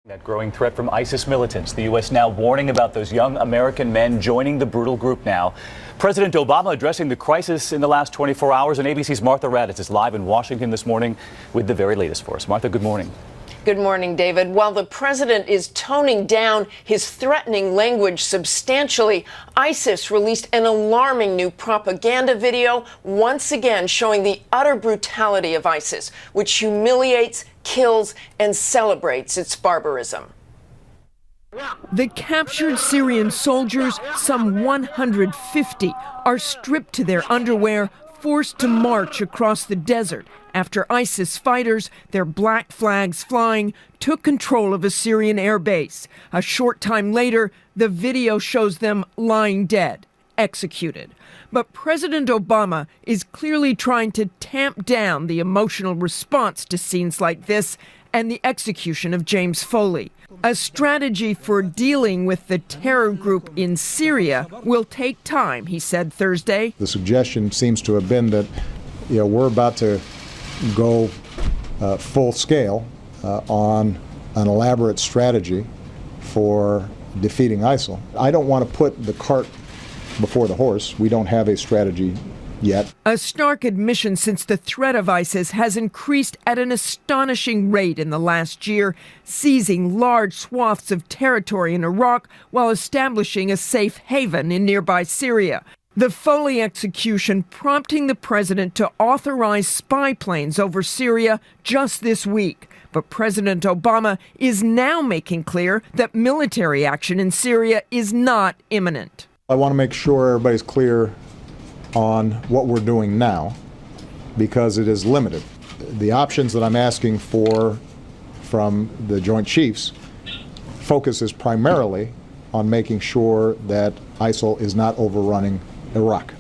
That growing threat from ISIS militants. The U.S. now warning about those young American men joining the brutal group now. President Obama addressing the crisis in the last 24 hours, and ABC's Martha Raddatz is live in Washington this morning with the very latest for us. Martha, good morning. Good morning, David. While the president is toning down his threatening language substantially, ISIS released an alarming new propaganda video, once again showing the utter brutality of ISIS, which humiliates, kills, and celebrates its barbarism. The captured Syrian soldiers, some 150, are stripped to their underwear, forced to march across the desert after ISIS fighters, their black flags flying, took control of a Syrian air base. A short time later, the video shows them lying dead, executed. But President Obama is clearly trying to tamp down the emotional response to scenes like this and the execution of James Foley. A strategy for dealing with the terror group in Syria will take time, he said Thursday. The suggestion seems to have been that, we're about to go full scale on an elaborate strategy for defeating ISIL. I don't want to put the cart before the horse. We don't have a strategy yet. A stark admission since the threat of ISIS has increased at an astonishing rate in the last year, seizing large swaths of territory in Iraq while establishing a safe haven in nearby Syria. The Foley execution prompting the president to authorize spy planes over Syria just this week. But President Obama is now making clear that military action in Syria is not imminent. I want to make sure everybody's clear on what we're doing now, because it is limited. The options that I'm asking for from the Joint Chiefs focuses primarily on making sure that ISIL is not overrunning Iraq.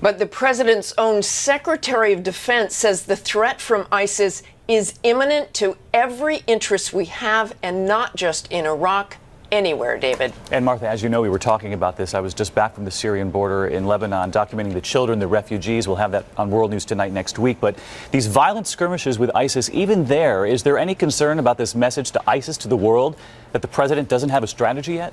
But the president's own Secretary of Defense says the threat from ISIS is imminent to every interest we have, and not just in Iraq. Anywhere, David. And Martha, as you know, we were talking about this. I was just back from the Syrian border in Lebanon, documenting the children, the refugees. We'll have that on World News Tonight next week. But these violent skirmishes with ISIS, even there, is there any concern about this message to ISIS, to the world, that the president doesn't have a strategy yet?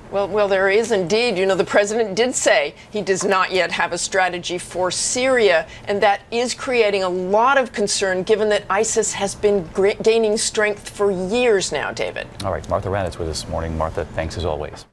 Well, there is indeed. The president did say he does not yet have a strategy for Syria, and that is creating a lot of concern given that ISIS has been gaining strength for years now, David. All right, Martha Raddatz with us this morning. Martha, thanks as always.